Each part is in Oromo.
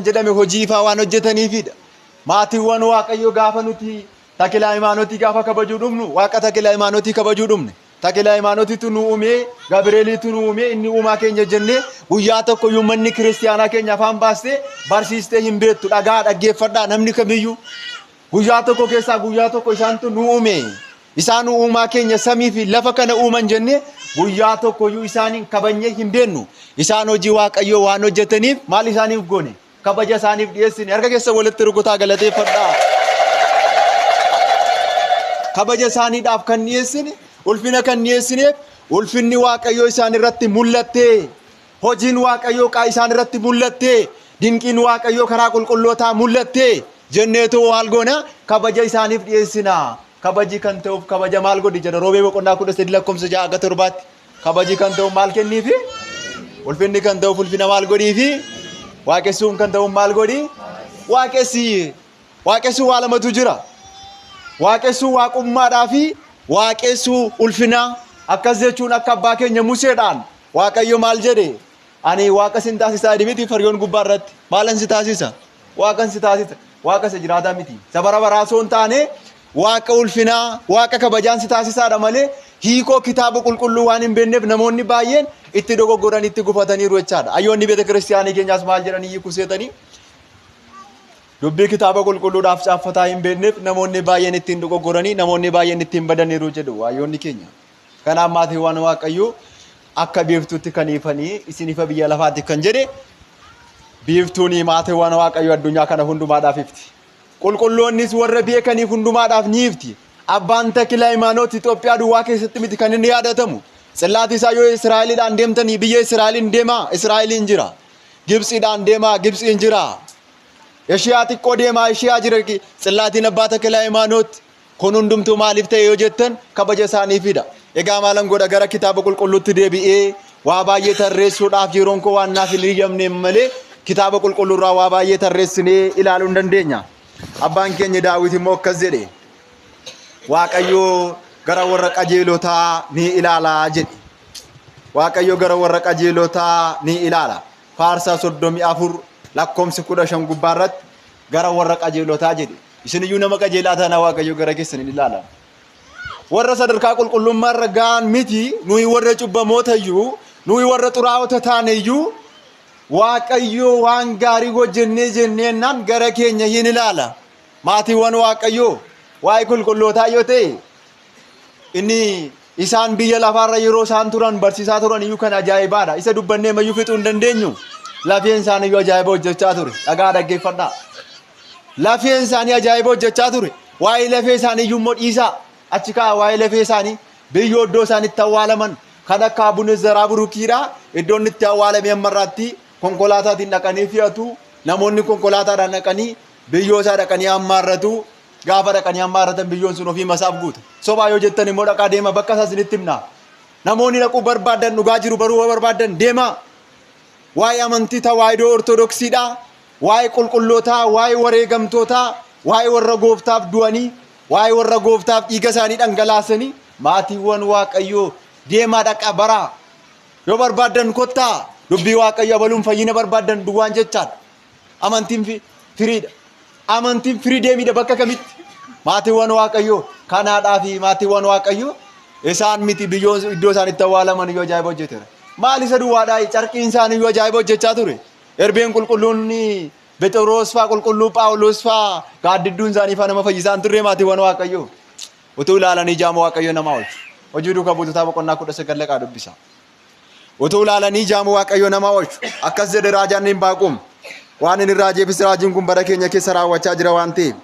jedhame hojii faa waan hojjetaniifidha. Maatiiwwan Waaqayyo gaafa nuti tajaajila imaanootii gaafa kabajuu dhumnu Waaqa tajaajila imaanootii kabajuu dhumne. Tajaajila imaanootiitu nu uume, Gabireeliitu nu uume, inni uumaa keenya jennee guyyaa tokko uummanni kiristiyaanaa keenya afaan baastee barsiistee hin beektu. Dhagaa dhaggeeffadhaa namni kamiyyuu guyyaa tokko keessaa guyyaa tokko isaantu nu uume. Isaan uumaa keenya samii fi lafa kana uuman jennee guyyaa tokkoyyuu isaaniin kabajnee hin beeknu. Isaan hojii Waaqayyoo waan hojjetaniif maal isaaniif goone? Kabaja isaaniif dhiyeessine. Harka keessa walitti rukutaa galateeffadhaa. Kabaja isaaniidhaaf kan dhiyeessine, ulfina kan dhiyeessineef, ulfinni Waaqayyoo isaan irratti mul'atte, hojiin Waaqayyoo isaan irratti mul'atte, dinqiin Waaqayyoo karaa qulqullootaa mul'atte jenneetu maal goona? Kabaja isaaniif dhiyeessina. Kabaji kan ta'uuf kabaja maal godhi jedha Roobee boqonnaa 13:6-7. Kabaji kan ta'uuf maal kenniifi? Ulfinni kan ta'uuf ulfina maal godhiifi? Waaqessuun kan ta'uuf maal godhi? Waaqessi. Waaqessuu waa lamatu jira. Waaqessuu waaqummaadhaa fi waaqessuu ulfina. Akkas jechuun akka abbaa keenya Museedhaan Waaqayyo maal jedhe? Ani Waaqa sin taasisaa miti faryoon gubbaa irratti. Maalan si taasisa? Waaqan si taasisa. Waaqa isa jiraataa miti. Sabara baraasoo hin taane Waaqa ulfinaa, Waaqa kabajaan si taasisaadha malee hiikoo kitaaba qulqulluu waan hin beekneef namoonni baay'een itti dogoggoran itti gufataniiru jechaadha. Ayyoonni beeta kiristiyaanii keenyaas maal jedhanii hiikuu seetanii dubbii kitaaba qulqulluudhaaf caaffataa hin beekneef namoonni baay'een ittiin dogoggoranii namoonni baay'een ittiin badaniiru jedhu ayyoonni keenya. Kanaaf maatiiwwan Waaqayyoo akka biiftuutti kan ifanii isin ifa biyya lafaatti kan jedhe biiftuun maatiiwwan Waaqayyoo addunyaa kana hundumaadhaaf ifti. Qulqulloonnis warra beekaniif hundumaadhaaf ni ifti. Abbaan tajaajila imaanoota Itoophiyaa duwwaa keessatti miti kan inni yaadatamu. Tsillaati isaa yoo Israa'eliidhaan deemtanii biyya Israa'eliin deemaa, Israa'eliin jira. Gibxiidhaan deemaa, Gibxiin jira. Eshiyaa xiqqoo deemaa, Eshiyaa jira. Tsillaatiin abbaa tajaajila imaanoota kun hundumtuu maaliif ta'e yoo jettan kabaja isaaniifidha. Egaa maalan godha gara kitaaba qulqulluutti deebi'ee waa baay'ee tarreessuudhaaf yeroon koo waan naaf hin eeyyamne malee kitaaba qulqulluurraa waa baay'ee tarreessinee ilaaluu hin dandeenya. Abbaan keenya Daawit immoo akkas jedhe Waaqayyo gara warra qajeelotaa ni ilaala jedhe. Waaqayyo gara warra qajeelotaa ni ilaala. Faarsaa 34 lakkoomsi 15 gubbaa irratti gara warra qajeelotaa jedhe. Isin iyyuu nama qajeelaa taana Waaqayyo gara keessan ni ilaala. Warra sadarkaa qulqullummaa irra ga'an miti nuyi warra cubbamoota iyyuu nuyi warra xuraa'ota taane iyyuu Waaqayyo waan gaarii hojjennee jenneennaan gara keenya hin ilaala. Maatiiwwan Waaqayyo waa'ee qulqullootaa yoo ta'e inni isaan biyya lafaarra yeroo isaan turan barsiisaa turan iyyuu kan ajaa'ibaadha. Isa dubbannee mayyuu fixuu hin dandeenyu. Lafeen isaanii iyyuu ajaa'iba hojjechaa ture. Dhagaa dhaggeeffadhaa. Lafeen isaanii ajaa'iba hojjechaa ture. Waa'ee lafee isaanii iyyuu immoo dhiisaa. Achi kaa waa'ee lafee isaanii biyyoo iddoo isaan itti awwaalaman kan akka Abune Zaraa Burukiidha. Iddoon itti awwaalame ammarraatti konkolaataatiin dhaqanii fe'atu. Namoonni konkolaataadhaan dhaqanii biyyoo isaa dhaqanii hammaarratu. Gaafa dhaqanii hammaarratan biyyoon sun ofii masaaf guuta. Sobaa yoo jettan immoo dhaqaa deema bakka isaas isinitti himna. Namoonni dhaquu barbaadan dhugaa jiru baruu barbaadan deema. Waa'ee amantii tawaahidoo ortodoksiidha. Waa'ee qulqullootaa, waa'ee wareegamtootaa, waa'ee warra gooftaaf du'anii, waa'ee warra gooftaaf dhiiga isaanii dhangalaasanii maatiiwwan Waaqayyoo deemaa dhaqaa baraa. Yoo barbaadan kottaa dubbii Waaqayyo abaluun fayyina barbaadan duwwaan jechaadha. Amantiin firiidha. Amantiin firii deemidha bakka kamitti. Maatiiwwan Waaqayyoo kanaadhaa fi maatiiwwan Waaqayyoo isaan miti biyyoon iddoo isaan itti awwaalaman yoo ajaa'iba hojjeteera. Maal isa duwwaadhaa carqiin isaanii yoo ajaa'iba hojjechaa ture. Erbeen qulqulluun Phexros faa qulqulluu Phaawulos faa gaaddidduun isaanii faa nama fayyisaan turre maatiiwwan Waaqayyoo. Utuu ilaalanii jaama Waaqayyoo nama oolchu. Hojii duukaa buutotaa boqonnaa 19 laqaa dubbisa. Utuu ilaalanii jaama Waaqayyoo nama oolchu. Akkas jedhe raajaan Hinbaaqum. Waan inni raajeefis raajiin kun bara keenya keessa raawwachaa jira waan ta'eef.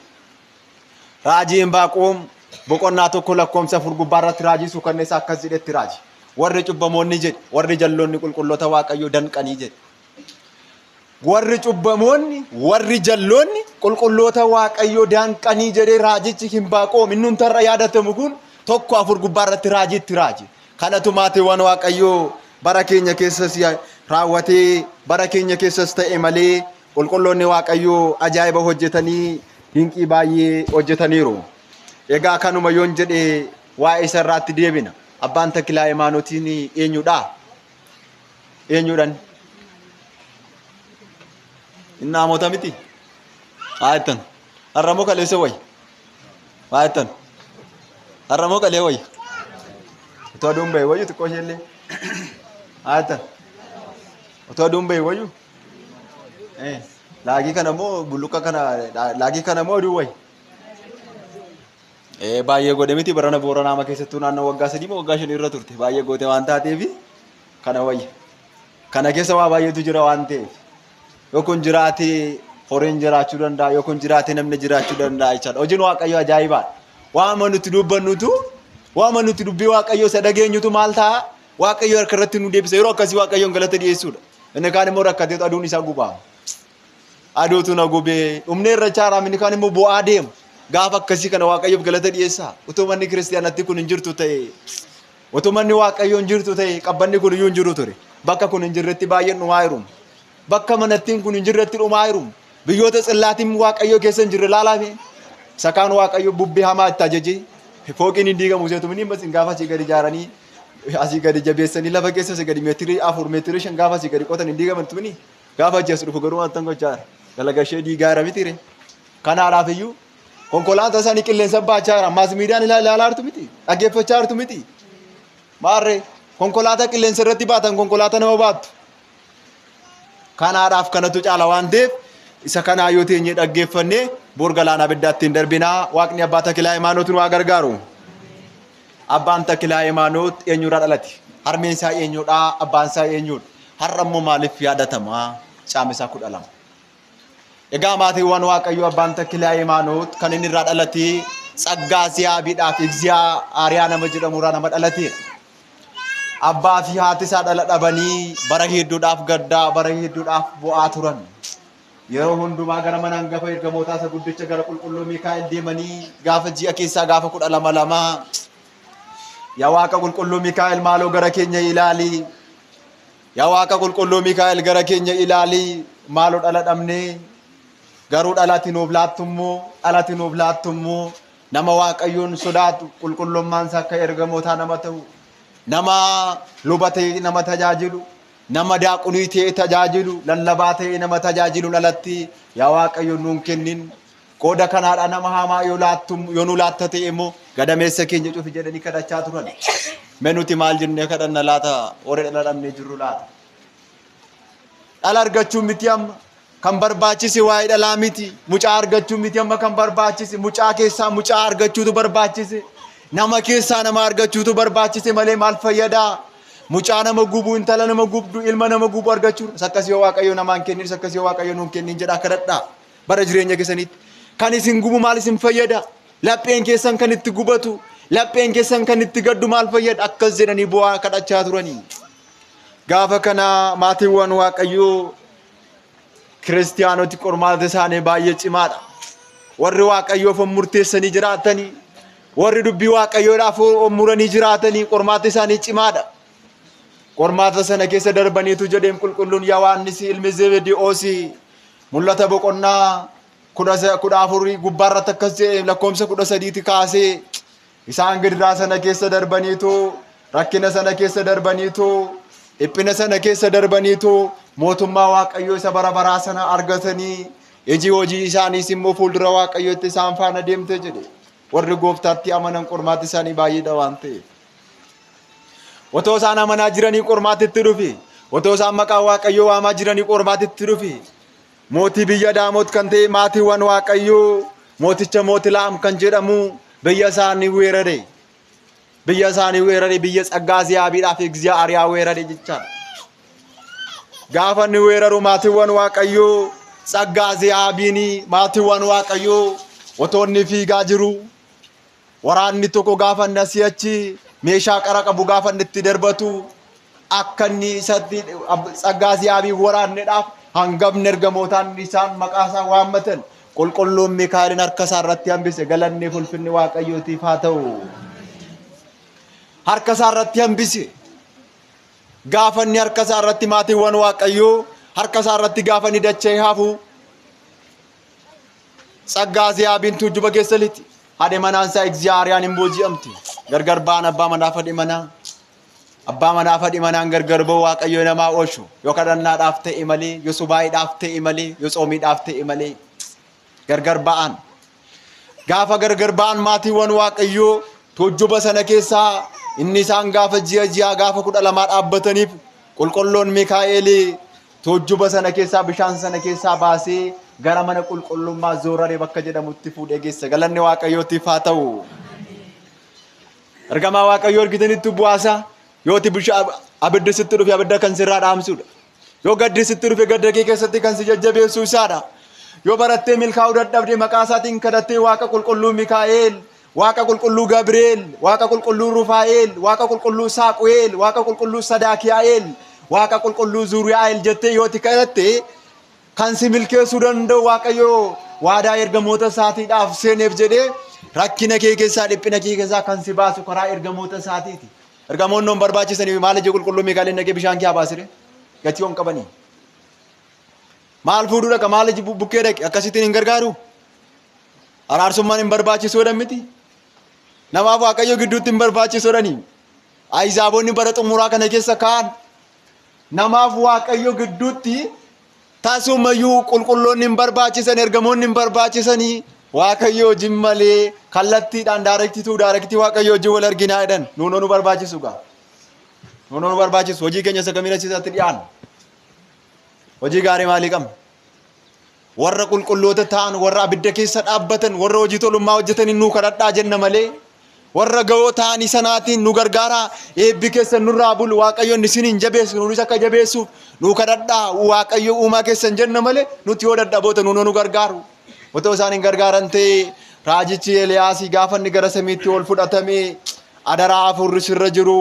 Raajii Hinbaaqum boqonnaa 1 lakkoomsa 4 gubbaa irratti raajii suukanneessaa akkas jedhetti raaji. Warri cubbamoonni jedhe, warri jalloonni qulqulloota Waaqayyoo danqanii jedhe. Warri cubbamoonni, warri jalloonni qulqulloota Waaqayyoo danqanii jedhee raajichi Hinbaaqum inni tarra yaadatamu kun 1:4 gubbaa irratti raajiitti raaji. Kanatu maatiiwwan Waaqayyoo bara keenya keessas raawwatee bara keenya keessas ta'e malee qulqulloonni Waaqayyoo ajaa'iba hojjetanii dinqii baay'ee hojjetaniiru. Egaa kanuma yoon jedhe waa'ee isa irraatti deebina. Abbaan tajaajila imaanootiin eenyudha? Eenyudhan? Innaa moota miti. Haayattan. Harramoo kaleessa wayi. Haayattan. Harramoo kalee wayi. Otoo aduun bahe wayyu xiqqoo isheellee. Haayattan. Otoo aduun bahe wayyu. Laagii kana moo bulluqa kana laagii kana moo aduu wayi. Baay'ee godhe miti barana Booranaama keessattuu naannoo waggaa 3 moo waggaa 5 irra turte baay'ee goote waan taateef kana wayya. Kana keessa waa baay'eetu jira waan ta'eef yoo kun jiraate horiin jiraachuu danda'a yoo kun jiraate namni jiraachuu danda'a jechaadha. Hojiin Waaqayyoo ajaa'ibaadha. Waama nuti dubbannutu waama nuti dubbii Waaqayyoo isa dhageenyutu maal ta'a Waaqayyoo harka irratti nu deebisa yeroo akkasii Waaqayyoon galata dhiyeessuudha. Inni kaan immoo rakkateetu aduun isaa gubaa. Aduutu na gubee humna irra chaaraa inni kaan immoo bu'aa deema. Gaafa akkasii kana Waaqayyoof galata dhiyeessaa. Utoo manni kiristiyaanatti kun hin jirtu ta'e utoo manni Waaqayyoo hin jirtu ta'e qabbanni kun iyyuu hin jiru ture. Bakka kun hin jirretti baay'een dhumaa jiru. Bakka manattiin kun hin jirretti dhumaa jiru. Biyyoota xillaatiin Waaqayyoo keessa hin jirre laalaame. Sakaan Waaqayyoo bubbee hamaa itti ajajee fooqiin hin diigamu seetu minni mas gaafa asii gadi ijaaranii asii gadi jabeessanii lafa keessa asii gadi meetirii 4 meetirii 5 gaafa asii gadi qotan hin diigaman tumini gaafa achi dhufu garuu waan tango chaara dalaga ishee diigaa jira mitire. Kanaadhaaf iyyuu konkolaataa isaanii qilleensa baachaa jira maas miidiyaan ilaalaa jirtu miti dhaggeeffachaa jirtu miti maarree konkolaataa qilleensa irratti baatan konkolaataa nama baattu. Kanaadhaaf kanatu caala waan ta'eef isa kanaa yoo teenyee dhaggeeffannee boor galaana abiddaatti hin darbinaa. Waaqni abbaa Takilaa Hayimaanoot nu haa gargaaru. Abbaan Takilaa Hayimaanoot eenyurraa dhalate? Harmeen isaa eenyudha? Abbaan isaa eenyudha? Har'a immoo maaliif yaadatama? Caamsaa 12. Egaa maatiiwwan Waaqayyoo abbaan Takilaa Hayimaanoot kan inni irraa dhalate Tsaggaa Ziyaabiidhaaf Egziyaa Aariyaa nama jedhamurraa nama dhalateedha. Abbaa fi haati isaa dhala dhabanii bara hedduudhaaf gaddaa bara hedduudhaaf bu'aa turan. Yeroo hundumaa gara mana hangafa ergamootaa isa guddicha gara qulqulluu Miikaa'el deemanii gaafa ji'a keessaa gaafa 12 yaa Waaqa qulqulluu Miikaa'el maaloo gara keenya ilaali. Yaa Waaqa qulqulluu Miikaa'el gara keenya ilaali. Maaloo dhala dhabnee garuu dhalati nuuf laattummoo nama Waaqayyoon sodaatu qulqullummaan isaa akka ergamootaa nama ta'u nama lubatee nama tajaajilu nama daaqunii ta'e tajaajilu lallabaa ta'e nama tajaajilu dhalatti yaa Waaqayyo nuun kennin qooda kanaadha nama hamaa yoo nu laatta ta'e immoo gadameessa keenya cufi jedhanii kadhachaa turan. Mee nuti maal jennee kadhanna laata horii dhala dhabnee jirru laata? Dhala argachuu miti amma kan barbaachise waa'ee dhalaa miti. Mucaa argachuu miti amma kan barbaachise mucaa keessaa mucaa argachuutu barbaachise. Nama keessaa nama argachuutu barbaachise malee maal fayyadaa? Mucaa nama gubu intala nama gubdu ilma nama gubu argachuu sakkasii Waaqayyo namaan kennin sakkasii Waaqayyo nuun kennin jedha kadhadhaa bara jireenya keessanitti. Kan isin gubu maal isin fayyada? Lapheen keessan kan itti gubatu lapheen keessan kan itti gaddu maal fayyada? Akkas jedhanii bu'aa kadhachaa turanii. Gaafa kana maatiiwwan Waaqayyoo kiristiyaanoti qormaata isaanii baay'ee cimaadha. Warri Waaqayyoof murteessanii jiraatanii warri dubbii Waaqayyoodhaaf muranii jiraatanii qormaata isaanii cimaadha. Qormaata sana keessa darbaniitu jedheen qulqulluun Yohaannis ilmi Zebedewoos mul'ata boqonnaa 14 gubbaarratti akkas jedhee lakkoomsa 13 kaasee isaan gidiraa sana keessa darbaniitu rakkina sana keessa darbaniitu dhiphina sana keessa darbaniitu mootummaa Waaqayyoo isa bara baraa sana argatanii iji hojii isaaniis immoo fuuldura Waaqayyootti isaan faana deemte jedhe. Warri gooftaatti amanan qormaati isaanii baay'eedha waan ta'eef. Otoo isaan amanaa jiranii qormaatitti dhufe. Otoo isaan maqaa Waaqayyoo waamaa jiranii qormaatitti dhufe. Mootii biyya Daamoot kan ta'e maatiiwwan Waaqayyoo mooticha Mootilaam kan jedhamu biyya isaanii weerare. Biyya isaanii weerare biyya Tsaggaa Ziyaabiidhaaf Egziyaa Aariyaa weerare jechaadha. Gaafa inni weeraru maatiiwwan Waaqayyoo Tsaggaa Ziyaabiin maatiiwwan Waaqayyoo otoo inni fiigaa jiru waraanni tokko gaafa inni asii achi meeshaa qara qabu gaafa inni itti darbatu akka inni isatti Tsaggaa Ziyaabii waraanneedhaaf hangafni ergamootaan isaan maqaa isaa waammatan qulqulluun Miikaa'elin harka isaa irratti hambise. Galanni ulfinni Waaqayyootiif haa ta'u. Harka isaa irratti hambise. Gaafa inni harka isaa irratti maatiiwwan Waaqayyoo harka isaa irratti gaafa inni dachee hafu Tsaggaa Ziyaabiin tuujjuba keessa lixi. Haadha manaan isaa Egziyaa Aariyaan hin booji'amti. Gargar ba'an abbaa manaa fi haadha manaa. abbaa manaa fadhi manaan gargar ba'u waaqayyo namaa oolchu yoo kadhannaadhaaf ta'e malee yoo subaayiidhaaf ta'e malee yoo tsoomiidhaaf ta'e malee gargar ba'an gaafa gargar ba'an maatiiwwan waaqayyoo tuujjuba sana keessaa inni isaan gaafa ji'a gaafa 12 dhaabbataniif qulqulloon Mikaa'el tuujjuba sana keessaa bishaan sana keessaa baasee gara mana qulqullummaa zooraree bakka jedhamutti fuudhee geesse. Galanni waaqayyootiif haa ta'u. Ergamaa waaqayyoo argitanitti bu'aasa yooti bishaan abidda sitti dhufe abidda kan sirraa dhaamsuudha. Yoo gaddi sitti dhufe gadda kee keessatti kan si jajjabeessu isaadha. Yoo barattee milkaa'uu dadhabde maqaa isaatiin kadhattee waaqa qulqulluu Mikaa'el, waaqa qulqulluu Gabri'eel, waaqa qulqulluu Rufaa'eel, waaqa qulqulluu Saaqu'eel, waaqa qulqulluu Sadaakiyaa'eel, waaqa qulqulluu Zuriyaa'eel jettee yooti kadhatte kan si milkeessuu danda'u waaqayyoo waadaa ergamoota isaatiidhaaf seeneef jedhee rakkina kee keessaa dhiphina kee keessaa kan si baasu karaa ergamoota isaatiiti. Ergamoonni barbaachisanii maal ije qulqulluu Mikaa'el naqee bishaan kee baasire gatii on qabanii. Maal fuudhuu dhaqa maal ije bukkee dhaqe akkasittiin hin gargaaru. Araarsummaan hin barbaachisuudha miti. Namaaf waaqayyo gidduutti hin barbaachisuudhani. Ayizaaboonni bara xumuraa kana keessa ka'an namaaf waaqayyo gidduutti taasumayyuu qulqulloonni hin barbaachisan ergamoonni hin barbaachisanii waaqayyo wajjin malee kallattiidhaan daarektii waaqayyo wajjin wal arginaa jedhan nuunoo nu barbaachisu gaa. Nuunoo nu barbaachisu hojii keenya isa kamiin achitti dhiyaanna. Hojii gaarii maalii qabna? Warra qulqulloota ta'an warra abidda keessa dhaabbatan warra hojii tolummaa hojjetanii nu kadhadhaa jenna malee warra ga'oo ta'anii sanaatiin nu gargaara eebbi keessan nurraa bulu waaqayyoon isiniin jabeessu nuunis akka jabeessuuf nu kadhadhaa waaqayyo uumaa keessan jenna malee nuti yoo dadhaboota nuunoo nu gargaaru. Otoo isaan hin gargaaran ta'e raajichi Eeliyaasii gaafa inni gara samiitti ol fudhatamee adaraa afurri sirra jiru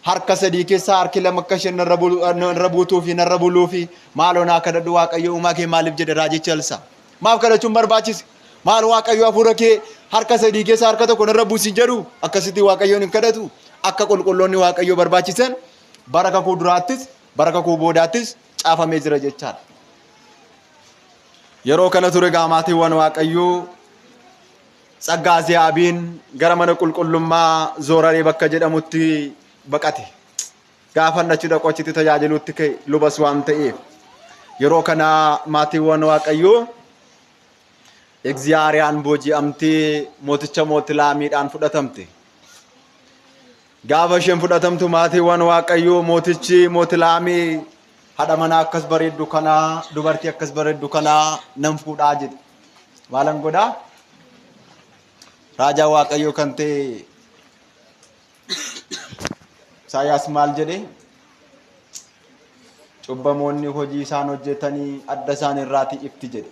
harka sadii keessaa harki lama akka isheen narra buutuu fi narra buluu fi maaloo naa kadhadhu waaqayyo uumaa kee maaliif jedhe raajichi Elsaa. Maaf kadhachuun barbaachise? Maal waaqayyo hafuura kee harka sadii keessaa harka tokko narra buusi jedhu akkasitti waaqayyoon hin kadhatu. Akka qulqulloonni waaqayyo barbaachisan bara kakuu duraattis bara kakuu boodaattis caafamee jira jechaadha. Yeroo kana ture gaamaatiiwwan waaqayyoo Tsaggaa Ziyaabiin gara mana qulqullummaa zooraree bakka jedhamutti baqate. Gaafa achi dhaqu achitti tajaajiluutti ka'e lubas waan ta'eef yeroo kana maatiiwwan waaqayyoo Egziyaariyaan booji'amtee mooticha Mootilaamiidhaan fudhatamte. Gaafa isheen fudhatamtu maatiiwwan waaqayyoo mootichi Mootilaamii haadha manaa akkas bareeddu kanaa dubartii akkas bareeddu kanaa nan fuudhaa jedhe. Maalan godhaa? Raajaa waaqayyoo kan ta'e Isaayaas maal jedhe? Cubbamoonni hojii isaan hojjetanii adda isaan irraatii ifti jedhe.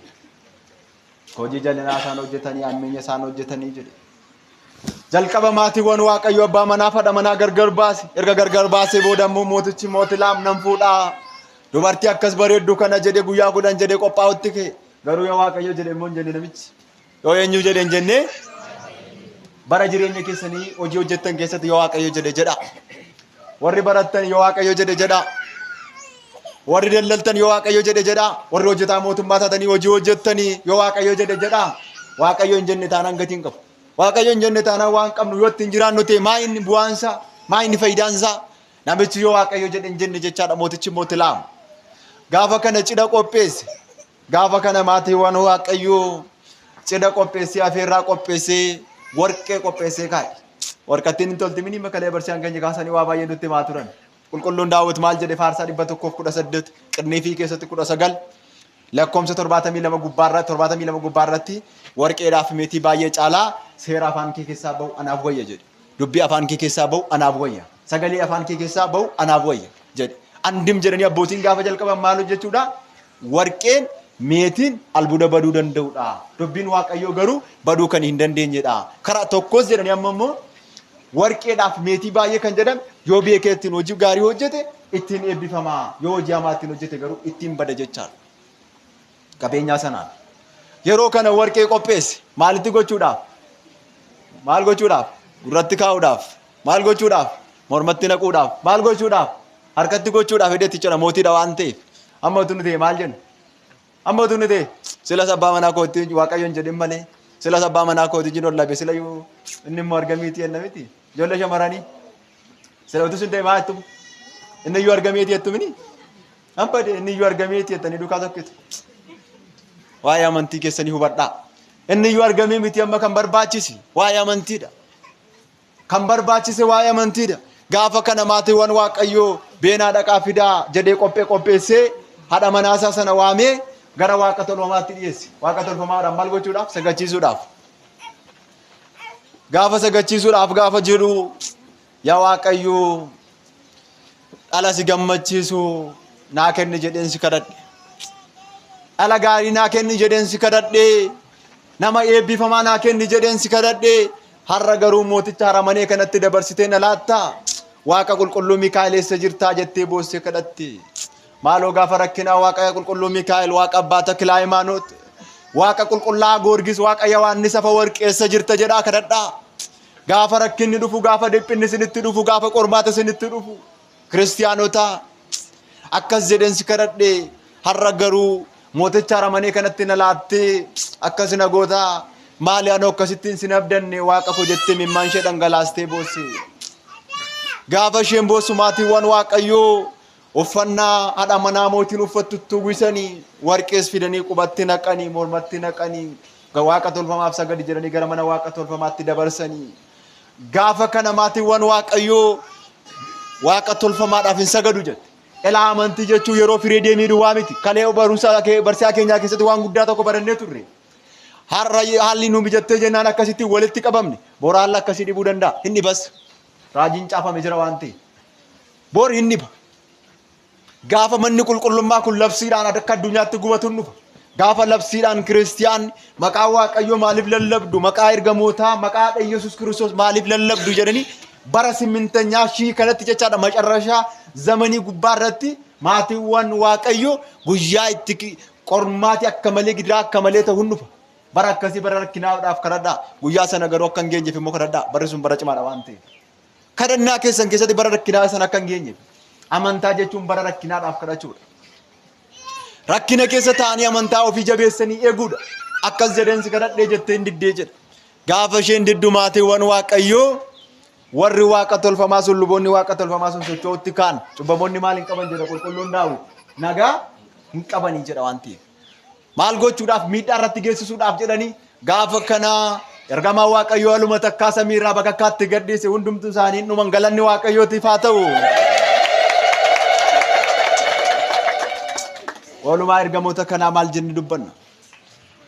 Hojii jal'inaa isaan hojjetanii ammeenya isaan hojjetanii jedhe. Jalqaba maatiiwwan waaqayyoo abbaa manaa haadha manaa gargar baase. Erga gargar baasee booda immoo mootichi Mootilaam nan fuudhaa. Dubartii akkas bareeddu kana jedhe guyyaa 10 jedhe qophaa'utti ka'e. Garuu yoo waaqayyo jedhe immoo hin jenne namichi. Yoo eenyu jedhe hin jenne bara jireenya keessanii hojii hojjettan keessatti yoo waaqayyo jedhe jedha. Warri barattan yoo waaqayyo jedhe jedha. Warri daldaltan yoo waaqayyo jedhe jedha. Warri hojjetaa mootummaa taatanii hojii hojjettanii yoo waaqayyo jedhe jedha. Waaqayyo hin jenne taanaan gatiin qabu. Waaqayyo hin jenne taanaan waan qabnu yoo ittiin jiraannu ta'e maa inni bu'aansaa? Maa inni faayidaansaa? Namichi yoo waaqayyo jedhe hin jenne jechaadha mootichi Mootilaam. Gaafa kana cidha qopheesse. Gaafa kana maatiiwwan waaqayyoo cidha qopheessee afeerraa qopheessee warqee qopheessee kaa'e. Warqattiin hin tolti minii makalee barsiisaan keenya kaasanii waa baay'ee nutti himaa turan. Qulqulluun Daawit maal jedhe Faarsaa 118 qirniifii keessatti 19 lakkoomsa 72 gubbaarratti warqeedhaaf meetii baay'ee caalaa seera afaan kee keessaa bahu anaaf wayya jedhe. Dubbii afaan kee keessaa bahu anaaf wayya. Sagalee afaan kee keessaa bahu anaaf wayya jedhe. Andim jedhanii abbootiin gaafa jalqaban maal hojjechuudha? Warqeen meetiin albuuda baduu danda'udha. Dubbiin waaqayyoo garuu baduu kan hin dandeenyedha. Karaa tokkos jedhanii amma immoo warqeedhaaf meetii baay'ee kan jedhame yoo beekee ittiin hojii gaarii hojjete ittiin eebbifama. Yoo hojii hamaa ittiin hojjete garuu ittiin bada jechaadha. Qabeenyaa sanaan. Yeroo kana warqee qopheesse maalitti gochuudhaaf? Maal gochuudhaaf? Gurratti kaa'uudhaaf. Maal gochuudhaaf? Mormatti naquudhaaf. Maal gochuudhaaf? Harkatti gochuudhaaf hidhetti jira mootiidha waan ta'eef. Amma utuu nuti maal jennu? Amma utuu nuti sila sabbaa manaa kootti waaqayyoon jedhin malee sila sabbaa manaa kootti jiru labe sila inni immoo argamiiti jenna miti. Ijoollee shamarranii Sila utuu sun deemaa jettu inni iyyuu argameeti jettu mini hambade inni iyyuu argameeti jettanii duukaa tokkitu. Waa'ee amantii keessanii hubadhaa. Inni iyyuu argamee miti amma kan barbaachisi waa'ee amantiidha. Kan barbaachise waa'ee amantiidha. Gaafa kana maatiiwwan Waaqayyoo beenaa dhaqaa fidaa jedhee qopheessee haadha manaasaa sana waamee gara waaqa tolfamaatti dhiyeesse. Waaqa tolfamaadhaan maal gochuudhaaf? Sagachiisuudhaaf. Gaafa sagachiisuudhaaf gaafa jedhu yaa Waaqayyoo dhala si gammachiisu naa kenni jedheen si kadhadhe. Dhala gaarii naa kenni jedheen si kadhadhe. Nama eebbifamaa naa kenni jedheen si kadhadhe. Har'a garuu mooticha haramanii kanatti dabarsitee na laattaa. Waaqa qulqulluu Mikaa'el eessa jirtaa jettee boossee kadhatte. Maaloo gaafa rakkinaa Waaqa qulqulluu Mikaa'el, Waaqa abbaa Taklaa Hayimaanoot, Waaqa qulqullaa Goorgis, Waaqa Yohaannis Afawarqi eessa jirta jedhaa kadhadhaa. Gaafa rakkinni dhufu, gaafa dhiphinni isinitti dhufu, gaafa qormaata isinitti dhufu, kiristiyaanota akkas jedheen si kadhadhe. Har'a garuu mooticha haramanii kanatti na laattee akkas na gootaa. Maali anoo akkasittiin sin abdanne Waaqa koo jettee mimmaan ishee dhangalaastee boosse. Gaafa isheen boossu maatiiwwan Waaqayyoo uffannaa haadha manaa mootiin uffattutti uwwisanii warqees fidanii qubatti naqanii mormatti naqanii Waaqa tolfamaaf sagadi jedhanii gara mana Waaqa tolfamaatti dabarsanii. Gaafa kana maatiiwwan Waaqayyoo Waaqa tolfamaadhaaf hin sagadu jette. Elaa amantii jechuun yeroo firee deemii duwwaa miti. Kalee barsiisaa keenyaa keessatti waan guddaa tokko barannee turre. Har'a haalli nu mijattee jennaan akkasitti walitti qabamne bor haala akkasii dhibuu danda'a. Hin dhibas. Raajiin caafame jira waan ta'eef. Bor hin dhiba. Gaafa manni qulqullummaa kun labsiidhaan akka addunyaatti gubatuun dhufa. Gaafa labsiidhaan kiristiyaan maqaa Waaqayyoo maaliif lallabdu, maqaa ergamootaa, maqaa Yesuus Kiristoos maaliif lallabdu jedhanii bara simmintanyaa shii kanatti jechaadha macarrashaa zamanii gubbaa irratti maatiiwwan Waaqayyoo guyyaa itti qormaati akka malee gidiraa akka malee ta'uun dhufa. Bara akkasii bara rakkinaadhaaf kadhadhaa. Guyyaa sana garuu akka hin geenyeef immoo kadhadhaa. Barri sun bara cimaadha waan ta'eef. Kadhannaa keessan keessatti bara rakkinaa sana akka hin geenyeef. Amantaa jechuun bara rakkinaadhaaf kadhachuudha. Rakkina keessa taa'anii amantaa ofii jabeessanii eeguudha. Akkas jedheen si kadhadhee jettee hin diddee jedha. Gaafa isheen diddu maatiiwwan Waaqayyoo warri Waaqa tolfamaa sun luboonni Waaqa tolfamaa sun socho'utti kaan cubbamoonni maal hin qaban jedha qulqulluun Daawit. Nagaa hin qabanii jedha waan ta'eef. Maal gochuudhaaf miidhaa irratti geessisuudhaaf jedhanii gaafa kana ergamaa Waaqayyoo haluma takkaa samiirraa bakakkaatti gadhiise hundumtuu isaanii dhuman galanni Waaqayyootiif haa ta'u. Walumaa ergamoota kanaa maal jennee dubbanna?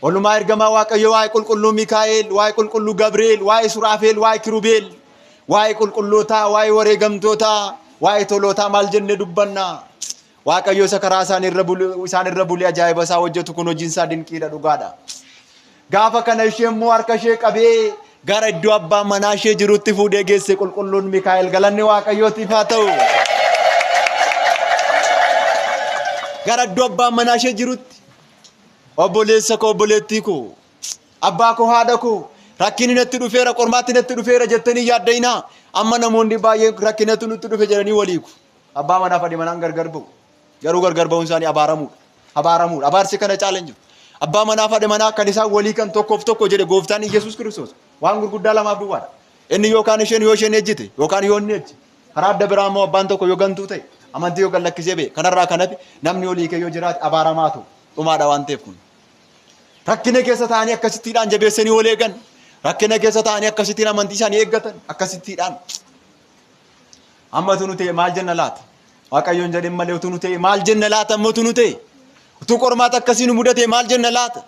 Walumaa ergamaa Waaqayyoo waa'ee qulqulluu Mikaa'el, waa'ee qulqulluu Gabri'eel, waa'ee Suraafeel, waa'ee Kirubeel, waa'ee qulqullootaa, waa'ee wareegamtootaa, waa'ee tolootaa maal jennee dubbanna? Waaqayyoo isa karaa isaan irra bulee ajaa'iba isaa hojjetu kun hojiin isaa dinqiidha dhugaadha. Gaafa kana ishee immoo harka ishee qabee gara iddoo abbaa manaa ishee jirutti fuudhee geesse qulqulluun Mikaa'el galanni Waaqayyootiif haa ta'u. Gara iddoo abbaa manaa ishee jirutti obboleessa koo obboleettii koo abbaa koo haadha koo rakkinni natti dhufeera qormaatti natti dhufeera jettanii yaaddayinaa amma namoonni baay'een rakkinatu nutti dhufe jedhanii waliiku. Abbaa manaa fi manaan gargar ba'u. Garuu gargar ba'uun isaanii abaaramuudha. Abaaramuudha. Abaarsi kana caalan jiru. Abbaa manaa fi manaa kan isaan walii kan tokkoof tokko jedhe gooftaan Yesuus Kiristoos waan gurguddaa lamaaf duwwaadha. Inni yookaan isheen yoo isheen ejjite yookaan yoo inni ejji karaa adda biraa immoo abbaan tokko yoo gantuu ta'e amantii yoo gallakkisee ba'e kanarraa kanatti namni olii kee yoo jiraate abaaramaa ta'u dhumaadha waan ta'eef kun. Rakkina keessa taa'anii akkasittiidhaan jabeessanii wal eegan. Rakkina keessa taa'anii akkasittiin amantii isaanii eeggatan akkasittiidhaan. Amma tu nu ta'e maal jenna laata? Waaqayyoon jedhin malee utuu nu ta'e maal jenna laata amma utuu nu ta'e? Utuu qormaata akkasii nu mudate maal jenna laata?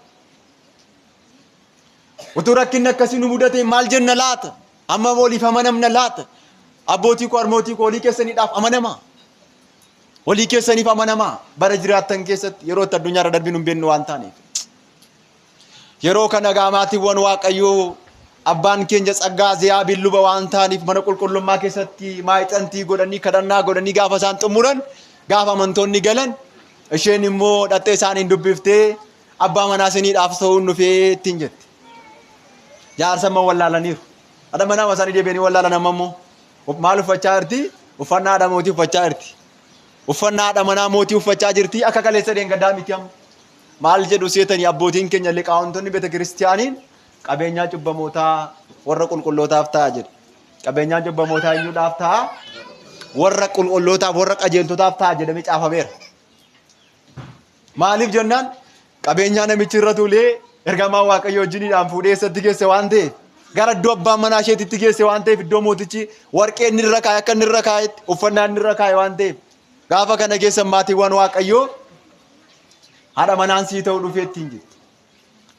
Utuu rakkinni akkasii nu mudate maal jenna laata? Amma waliif amanamna laata? Abbootii koo harmootii koo walii keessaniidhaaf amanamaa. Walii keessaniif amanamaa. Bara jiraattan keessatti yeroo itti addunyaa irra darbinu hin beeknu waan taaneef. Yeroo kana gaamaatiiwwan Waaqayyoo abbaan keenya tsaggaa ziyaabiin luba waan ta'aniif mana qulqullummaa keessatti maayixantii godhanii kadhannaa godhanii gaafa isaan xumuran gaafa amantoonni galan isheen immoo dhattee isaaniin dubbiftee abbaa manaa isiniidhaaf ta'uun dhufee ittiin jette. Jaarsa immoo wallaalaniiru. Haadha manaa isaanii deebi'anii wallaalan amma immoo maal uffachaa jirti? Uffannaa haadha mootii uffachaa jirti. Uffannaa haadha manaa mootii uffachaa jirti akka kaleessa deengaddaa miti amma. Maal jedhu seetanii abbootiin keenya liqaawwantoonni beeta kiristiyaaniin qabeenyaa cubbamootaa warra qulqullootaaf ta'a jedhu. Qabeenyaa cubbamootaa eenyuudhaaf ta'a? warra qulqullootaaf warra qajeeltotaaf ta'a jedhamee caafameera. Maaliif jennaan qabeenyaa namichi irra tuulee ergamaan Waaqayyo wajjiniidhaan fuudhee eessatti geesse waan ta'eef gara iddoo abbaan manaa isheetitti geesse waan ta'eef iddoo mootichi warqee inni irra kaa'e akka inni irra kaa'etti uffannaa inni irra kaa'e waan ta'eef gaafa kana keessa maatiiwwan Waaqayyoo haadha manaan sii ta'uu dhufeetti hin jirtu.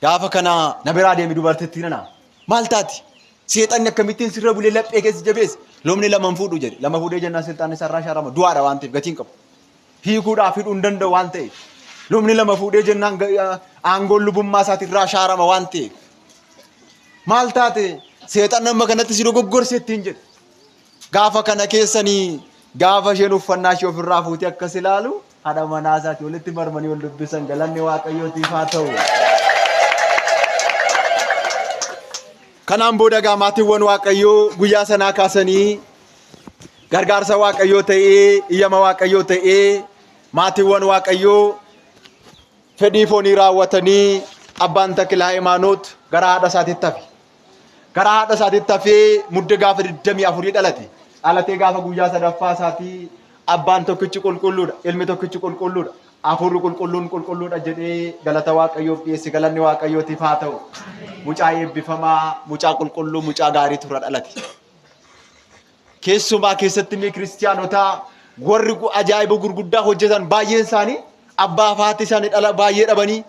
Gaafa kana na biraa deemi dubartittiin ana maal taati? Seexanni akkamittiin sirra bulee laphee keessa jabeesse loomni lama fuudhu jedhe lama fuudhee jennaan seexanni sarraa shaarama du'aadha waan ta'eef gatiin qabu. Hiikuudhaaf hidhuu hin danda'u waan ta'eef loomni lama fuudhee jennaan aangoon lubummaa isaatirraa shaarama waan ta'eef. Maal taate seexanni amma kanatti si dogoggorseetti hin jedhu. Gaafa kana keessanii gaafa isheen uffannaa ishee ofirraa fuutee akkas ilaalu haadha manaa isaati walitti marmanii wal dubbisan galanni Waaqayyootiif haa ta'u. Kanaan booda maatiiwwan Waaqayyoo guyyaa sanaa kaasanii gargaarsa Waaqayyoo ta'ee iyyama Waaqayyoo ta'ee maatiiwwan Waaqayyoo fedhii foonii raawwatanii abbaan Taklaa Hayimaanoot gara haadha isaatiitti hafe. Gara haadha isaatiitti hafee mudde gaafa 24 dhalate. Dhalatee gaafa guyyaa sadaffaa isaatii abbaan tokkichi qulqulluudha, ilmi tokkichi qulqulluudha, hafuurri qulqulluun qulqulluudha jedhee galata Waaqayyoof dhiyeesse. Galanni Waaqayyootiif haa ta'u. Mucaa eebbifamaa, mucaa qulqulluu, mucaa gaarii turre dhalate. Keessumaa keessatti mee kiristaanotaa warri ajaa'iba gurguddaa hojjetan baay'een isaanii abbaa fi haati isaanii dhala baay'ee dhabanii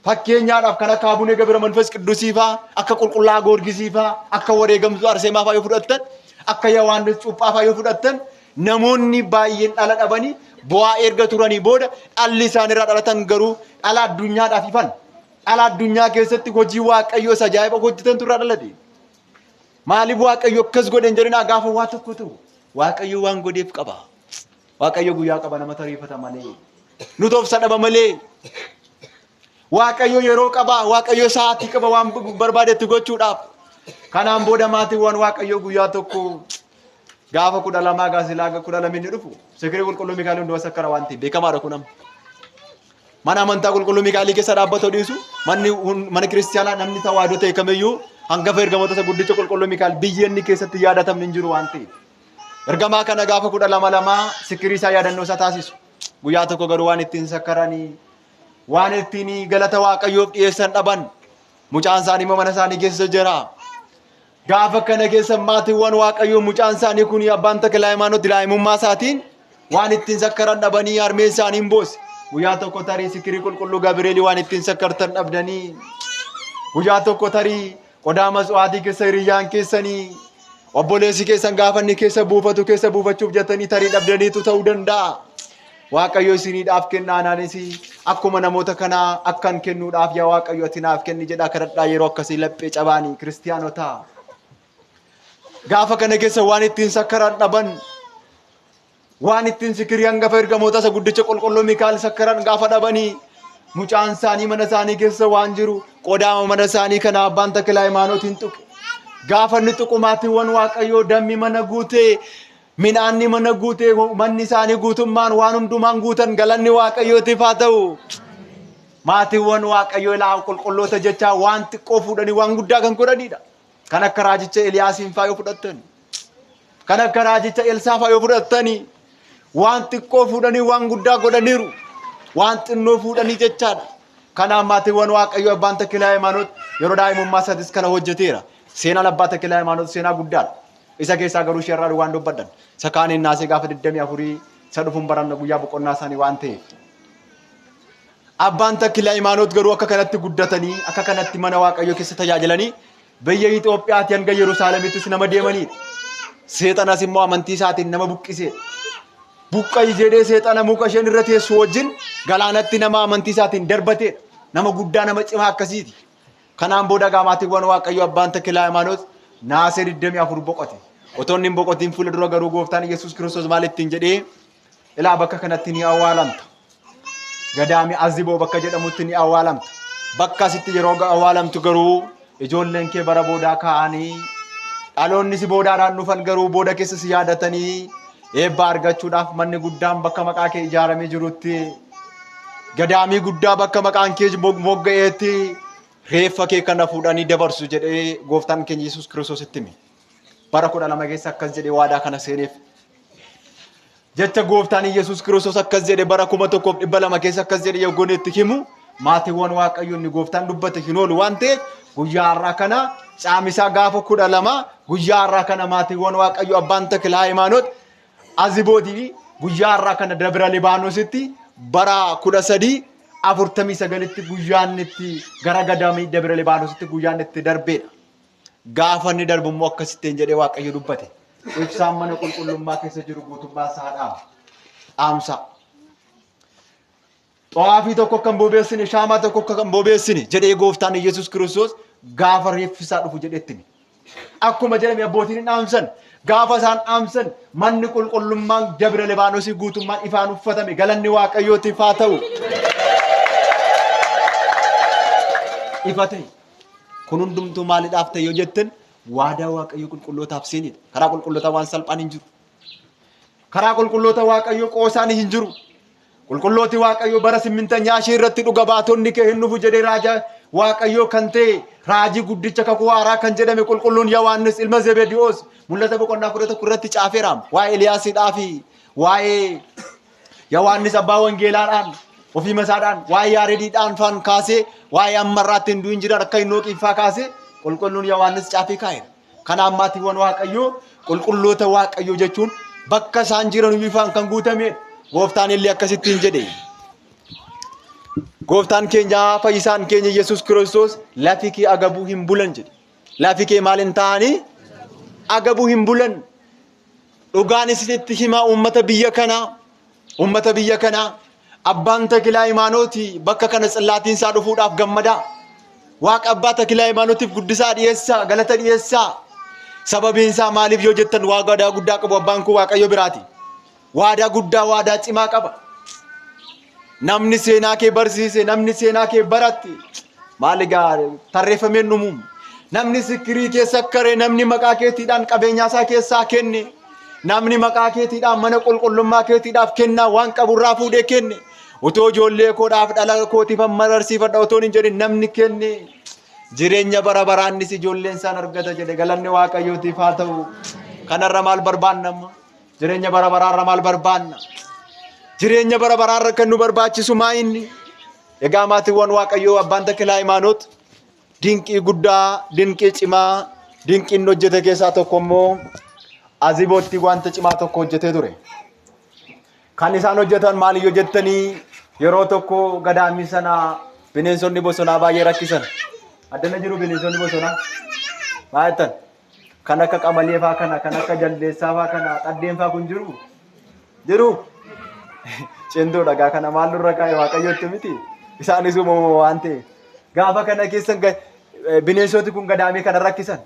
fakkeenyaadhaaf kan akka Abunee Gabira Manfas Qidduusii fa'aa, akka Qulqullaa Goorgisii fa'aa, akka Wareegamtuu Arseemaa fa'aa yoo fudhattan, akka Yohaannis Cuuphaa fa'aa yoo fudhattan namoonni baay'een dhala dhabanii bu'aa erga turanii booda dhalli isaaniirraa dhalatan garuu dhala addunyaadhaaf ifan. Dhala addunyaa keessatti hojii Waaqayyoo ajaa'iba hojjetan turre dhalate. Maaliif Waaqayyo akkas godhen jedhina gaafa waa tokko ta'u Waaqayyo waan godheef qaba. Waaqayyo guyyaa qaba nama tariifata malee. Nuti obsa dhaba malee. Waaqayyo yeroo qaba, Waaqayyo sa'aatii qaba waan barbaadetti gochuudhaaf. Kanaan booda maatiiwwan Waaqayyo guyyaa tokko gaafa 12 gaasilaa 12 inni dhufu Sekirii Qulqulluu Mikaa'el hunduma sakkara waan ta'eef beekamaadha kunam. Mana amantaa Qulqulluu Mikaa'el keessa dhaabbatoo dhiisu mana kiristaanaa namni tawaadoo ta'e kamiyyuu hangafa ergamoota isa guddicha Qulqulluu Mikaa'el biyya inni keessatti yaadatamni hin jiru waan ta'eef. Ergamaa kana gaafa 12 Sekirii isaa yaadannoo isaa taasisu. Guyyaa tokko garuu waan ittiin sakkaranii waan ittiin galata Waaqayyoof dhiyeessan dhaban mucaan isaanii mana isaanii keessa jira. Gaafa kana keessa maatiiwwan Waaqayyoo mucaan isaanii kun abbaan Taklaa Hayimaanoot daa'imummaa isaatiin waan ittiin sakkaran dhabanii harmee isaanii hin boose. Guyyaa tokko tarii Sekirii Qulqulluu Gabireelii waan ittiin sakkartan dhabdanii guyyaa tokko tarii qodaa maswaatii keessa hiriyyaan keessanii obboleessi keessan gaafa inni keessa buufatu keessa buufachuuf jettanii tarii dhabdaniitu ta'uu danda'a. Waaqayyo isiniidhaaf kennaanaanis akkuma namoota kanaa akkan kennuudhaaf yaa Waaqayyo ati naaf kenni jedhaa kadhadhaa yeroo akkasii laphee cabaanii kiristaanotaa. Gaafa kana keessa waan ittiin sakkaran dhaban waan ittiin Sekirii hangafa ergamoota isa guddicha Qulqulluu Mikaa'el sakkaran gaafa dhabanii mucaan isaanii mana isaanii keessa waan jiru qodaa mana isaanii kana abbaan Taklaa Hayimaanoot hin tuqe. Gaafa inni tuqu maatiiwwan Waaqayyoo dammi mana guutee midhaanni mana guutee manni isaanii guutummaan waan hundumaan guutan galanni Waaqayyootiif haa ta'u. Maatiiwwan Waaqayyoo ilaa qulqulloota jechaa waan xiqqoo fuudhanii waan guddaa kan godhanidha. Kan akka raajicha Eliyaasiin fa'aa yoo fudhattan, kan akka raajicha Elsaa fa'aa yoo fudhattani waan xiqqoo fuudhanii waan guddaa godhaniiru. Waan xinnoo fuudhanii jechaadha. Kanaaf maatiiwwan Waaqayyoo abbaan Taklaa Hayimaanoot yeroo daa'imummaa isaatis kana hojjeteera. Seenaan abbaa Taklaa Hayimaanoot seenaa guddaadha. Isa keessaa garuu sharraa waan dubbaddan. Isa kaaniin naasee gaafa 24 isa dhufuun baranna guyyaa boqonnaa isaanii waan ta'eef. Abbaan Taklaa Hayimaanoot garuu akka kanatti guddatanii akka kanatti mana Waaqayyoo keessa tajaajilanii biyya Itoophiyaatti hanga Yerusaalemittis nama deemanidha. Seexanas immoo amantii isaatiin nama buqqisee. Buqqayi jedhee seexana muka isheen irra teessu wajjin galaanatti nama amantii isaatiin darbateedha. Nama guddaa nama cimaa akkasiiti. Kanaan booda maatiiwwan Waaqayyoo abbaan Taklaa Hayimaanoot naasee 24 boqote. Otoo inni hin boqotiin fuula dura garuu gooftaan Yesuus Kiristoos maal ittiin jedhee ilaa bakka kanatti ni awwaalamta. Gadaami Aziboo bakka jedhamutti ni awwaalamta. Bakka asitti yeroo awwaalamtu garuu ijoolleen kee bara boodaa ka'anii dhaloonni si boodaadhaan dhufan garuu booda keessa si yaadatanii eebba argachuudhaaf manni guddaan bakka maqaa kee ijaaramee jirutti gadaamii guddaa bakka maqaan kee mogga'eetti reeffa kee kana fuudhanii dabarsu jedhee gooftaan keenya Yesuus Kiristoos itti hime. Bara 12 keessa akkas jedhee waadaa kana seeneef. jecha gooftaan Yesuus Kiristoos akkas jedhe bara 1200 keessa akkas jedhe yoo goneetti himu maatiiwwan waaqayyo inni gooftaan dubbate hin oolu waan ta'eef guyyaa har'aa kana caamisaa gaafa 12 guyyaa har'aa kana maatiiwwan waaqayyo abbaan Takila Hayimaanoot Azibootii guyyaa har'aa kana Dabra Libaanoositti bara 1349tti guyyaan itti gara gadaamii Dabra Libaanoositti guyyaan itti darbeedha. Gaafa inni darbu immoo akkasittiin jedhee waaqayyo dubbate. Ibsaan mana qulqullummaa keessa jiru guutummaa isaa dhaamsa. Xawaafii tokko kan bobeessine shaamaa tokko kan bobeessine jedhee gooftaan Yesuus Kiristoos gaafa reeffisaa dhufu jedhettini. Akkuma jedhame abbootiin dhaamsan gaafa isaan dhaamsan manni qulqullummaan Dabra Libaanoosii guutummaan ifaan uffatame galanni waaqayyootiif haa ta'u. Ifate kun hundumtuu maaliidhaaf ta'e yoo jettan waadaa waaqayyo qulqullootaaf seenidha. Karaa qulqulloota waan salphaan hin jiru. Karaa qulqulloota waaqayyo qoosaan hin jiru. Qulqullooti waaqayyo bara simmintanyaa ishee irratti dhuga baatonni kee hin dhufu jedhee raajaa waaqayyo kan ta'e raajii guddicha kakuu haaraa kan jedhame qulqulluun Yohaannis ilma Zebeediyoos mul'ata boqonnaa 11 irratti caafeeraam. Waa'ee Eliyaasiidhaa fi waa'ee Yohaannis abbaa wangeelaadhaan ofii masaadhaan waa'ee Yaareediidhaan faan kaasee waa'ee ammarraatti hin du'in jiran akka hin nooqiifaa kaasee qulqulluun Yohaannis caafee kaa'eera. Kanaaf maatiiwwan waaqayyoo qulqulloota waaqayyoo jechuun bakka isaan jiran ifaan kan guutamedha. Gooftaan illee akkasittiin jedhe. Gooftaan keenya fayyisaan keenya Yesuus Kiristoos lafi kee agabuu hin bulan jedhe. Lafi kee maal hin ta'anii agabuu hin bulan. Dhugaan isinitti himaa uummata biyya kanaa abbaan Takila Hayimaanooti bakka kana tsillaatiin isaa dhufuudhaaf gammadaa. Waaqa abbaa Takila Hayimaanootiif guddisaa dhiyeessaa galata dhiyeessaa. Sababiin isaa maaliif yoo jettan waadaa guddaa qabu abbaan kun waaqayyo biraati. Waadaa guddaa waadaa cimaa qaba. Namni seenaa kee barsiise namni seenaa kee baratti maali gaari tarreeffameen dhumuum. Namni sikirii keessa akkaree namni maqaa keetiidhaan qabeenyaa isaa keessaa kenne namni maqaa keetiidhaan mana qulqullummaa keetiidhaaf kennaa waan qaburraa fuudhee kenne utoo ijoollee koodhaaf dhala kootiif mararsiifadha otoo hin jedhin namni kenne jireenya bara baraannis ijoolleen isaan argata jedhe galanni waaqayyootiif haa ta'u. Kanarra maal barbaanna? Jireenya bara baraarra maal barbaanna? Jireenya bara baraarra kan nu barbaachisu maa inni? Egaa maatiiwwan waaqayyoo abbaan Takila Hayimaanoot dinqii guddaa, dinqii cimaa, dinqiin hojjete keessaa tokko immoo Azibootti wanta cimaa tokko hojjetee ture. Kan isaan hojjetan maali yoo jettanii yeroo tokko gadaamii sana bineensonni bosonaa baay'ee rakkisan. Addana jiru bineensonni bosonaa maal jettan? Kan akka qamalee faa kana, kan akka jaldeessaa faa kana, qaddeen faa kun jiru. Cendoo dhagaa kana maal nurra kaa'e waaqayyotti miti. Isaanis uumama waan ta'e. Gaafa kana keessa bineensoti kun gadaamii kana rakkisan.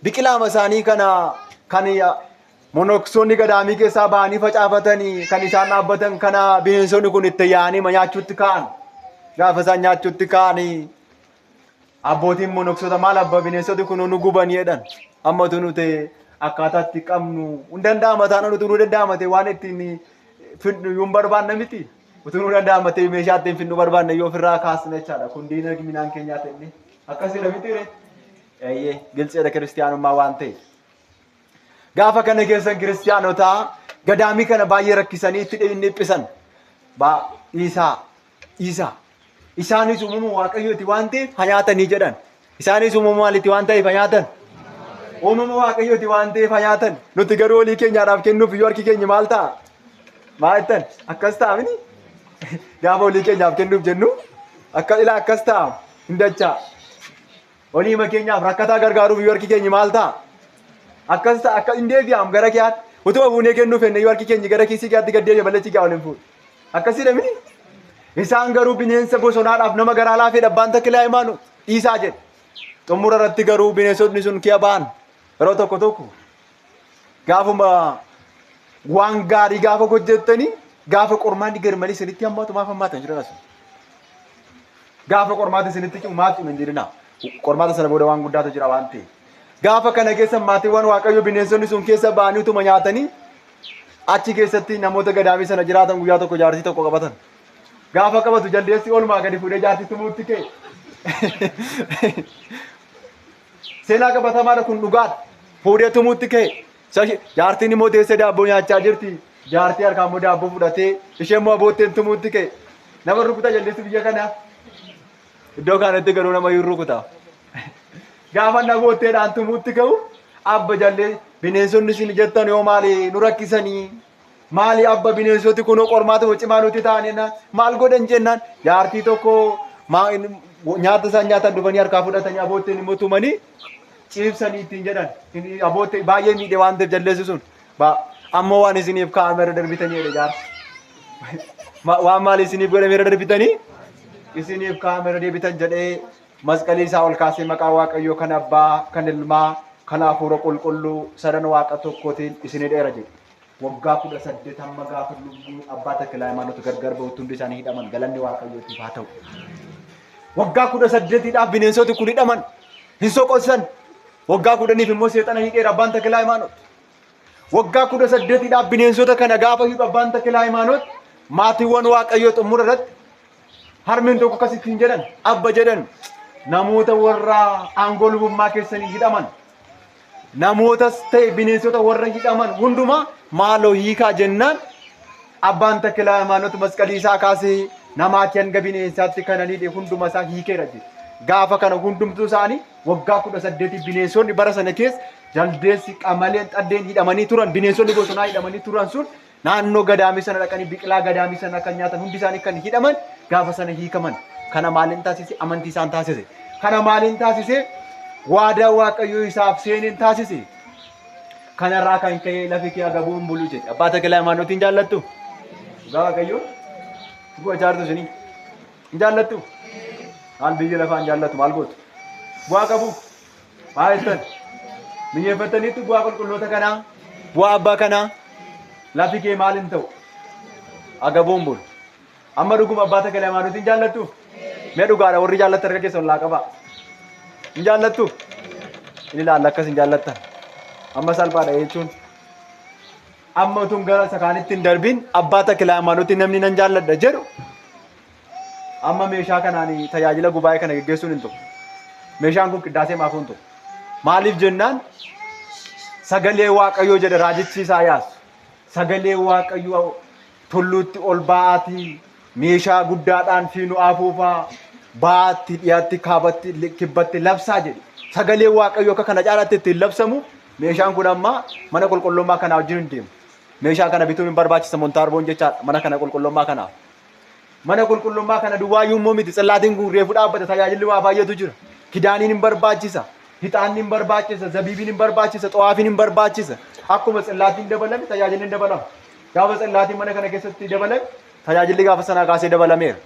Biqilaama isaanii kana kan monoksoonni gadaamii keessaa ba'anii facaafatanii kan isaan dhaabbatan kana bineensonni kun itti yaa'anii nyaachuutti ka'an. Gaafa isaan nyaachuutti ka'anii abbootiin monoksota maal abba bineensoti kun nu gubanii jedhan. Amma tu nuti akkaataatti qabnu hin danda'ama taana nuti nu danda'amate waan ittiin finnu yoo barbaanna miti. Utuu nu danda'amate meeshaa ittiin finnu barbaanna yoo ofirraa kaasne jechaadha. Kun diina midhaan keenyaa ta'e akkasidha miti ree. Eeyyee gilceedha kiristiyaanummaa waan ta'e. Gaafa kana keessan kiristiyaanotaa gadaamii kana baay'ee rakkisanii itti dhiphisan. Isaanis uumama waaqayyooti waan ta'eef nyaatanii jedhan. Isaanis uumama maaliiti waan ta'eef nyaatan? Uumama waaqayyooti waan ta'eef nyaatan. Nuti garuu olii keenyaadhaaf kennuuf yoo harki keenya maal ta'a? Maal jettan? Akkas ta'a miti? Gaafa olii keenyaaf kennuuf jennu akkas ta'a hin dachaa. Olii keenyaaf rakkataa gargaaruuf yoo harki keenya maal ta'a? Akkas ta'a akka hin deebi'aam gara keeyaatti. Utuma fuunee kennuuf enne yoo harki keenya gara kiisii keeyaatti gad deebi'e mallachi gaa waliin fuudhu. Akkasidha miti? Isaan garuu bineensa bosonaadhaaf nama garaa laafee abbaan Takila Hayimaanoot dhiisaa jedhe. Xumura irratti garuu bineensonni sun kee ba'an yeroo tokko gaafuma waan gaarii gaafa hojjettanii gaafa qormaanni garmalee isinitti hammaatu maaf hammaatan jiran sun. Gaafa qormaata isinitti cimu maaf cimu hin jedhina. Qormaata sana booda waan guddaatu jira waan ta'eef. Gaafa kana keessa maatiiwwan waaqayyo bineensonni sun keessa ba'anii utuma nyaatanii achi keessatti namoota gadaamii sana jiraatan guyyaa tokko jaartii tokko qabatan. Gaafa qabatu jaldeessi oolmaa gadi fuudhee jaartii tumuutti ka'e. Seenaa qabatamaadha kun dhugaadha. Fuudhee tumuutti ka'e. Jaartiin immoo teessee daabboo nyaachaa jirti. jaartii harkaan moo daabboo fudhatee isheen moo abootteen tumuutti ka'e nama rukuta jaldeessi biyya kana iddoo kanatti garuu nama hin rukuta gaafa namootteedhaan tumuutti ka'u abba jallee bineensonni isin jettan yoo maali nu rakkisanii maali abba bineensoti kunoo qormaata cimaa nuti ta'anina maal godhan jennaan jaartii tokko nyaata isaan nyaatan dhufanii harkaa fudhatanii abootteen immoo tumanii ciibsanii ittiin jedhan aboottee baay'ee miidhe waan ta'eef jalleessi sun ammoo waan isiniif kaamera darbitanii jedhe jaarsi waan maali isiniif godhameera darbitanii isiniif kaamera deebitan jedhee masqalii isaa ol kaasee maqaa waaqayyoo kan abbaa kan ilmaa kan hafuura qulqulluu sadan waaqa tokkootiin isinii dheera jedhe waggaa 18 hamma gaafa lubbuu abbaa Taklaa Hayimaanoot gargar ba'utti hundi isaanii hidhaman galanni waaqayyootiif haa ta'u. Waggaa 18dhaaf bineensoti kun hidhaman hin soqosan waggaa 10niif immoo seexana hidheera abbaan Taklaa Hayimaanoot. Waggaa 18dhaaf bineensota kana gaafa hidhu abbaan Taklaa Hayimaanoot maatiiwwan waaqayyoo xumura irratti harmeen tokko akkasittiin jedhan abba jedhan namoota warra aangoo lubummaa keessanii hidhaman namootas ta'e bineensota warra hidhaman hundumaa maaloo hiikaa jennaan abbaan Taklaa Hayimaanoot masqalii isaa kaasee namaatti hanga bineensaatti kana hidhe hunduma isaa hiikeera jedhe. Gaafa kana hundumtuu isaanii waggaa 18 bineensonni bara sana keessa jaldeessi qamaleen xaddeen hidhamanii turan bineensonni bosonaa hidhamanii turan sun naannoo gadaamii sana dhaqanii biqilaa gadaamii sana kan nyaatan hundi isaanii kan hidhaman gaafa sana hiikaman. Kana maaliin taasise amantii isaan taasise. Kana maaliin taasise waadaa waaqayyoo isaaf seeneen taasise. Kanarraa kan ka'e lafi kee agabuun bulu jedhe. Abbaa Taklaa Hayimaanootiin jaallattu? Waaqayyoo bu'aa jaartu isinii hin jaallattu? Maal biyya lafaan jaallatu maal gootu? Bu'aa qabu maal jettan? Miyyeeffataniitu bu'aa qulqulloota kanaa bu'aa abbaa kanaa lafi kee maal hin ta'u? Agabuun bulu. Amma dhuguma abbaa Taklaa Hayimaanootiin jaallattu? Mee dhugaadha warri jaallatan harka keessa ollaa qaba. Hin jaallattu? Inni ilaalla akkas hin jaallattan. Amma salphaadha jechuun. Amma utuun gara sakaanitti hin darbin abbaa Taklaa Hayimaanootiin namni nan jaalladha jedhu amma meeshaa kanaan tajaajila gubaa'ee kana geggeessuun hin ta'u. Meeshaan kun qiddaasee maaf hin ta'u. Maaliif jennaan sagalee waaqayyoo jedha raajichi Isaayaas. Sagalee waaqayyoo tulluutti ol ba'aatii meeshaa guddaadhaan fiinu afuufaa baatti dhiyaatti kaabatti kibbatti labsaa jedhe. Sagalee waaqayyoo akka kana caalaatti ittiin labsamu meeshaan kun amma mana qulqullummaa kanaa wajjin hin deemu. Meeshaa kana bituun hin barbaachisa montaarboon jechaadha mana kana qulqullummaa kanaaf. Mana qulqullummaa kana duwwaayyuu immoo miti tsallaatiin kun reefu dhaabbata tajaajilli waa baay'eetu jira. Kidaaniin hin barbaachisa, hixaanni hin barbaachisa, zabiibiin hin barbaachisa, xawaafiin hin barbaachisa. Akkuma tsallaatiin dabalame tajaajilli hin dabalama. Gaafa tsallaatiin mana kana keessatti dabalame tajaajilli gaafa sanaa kaasee dabalameera.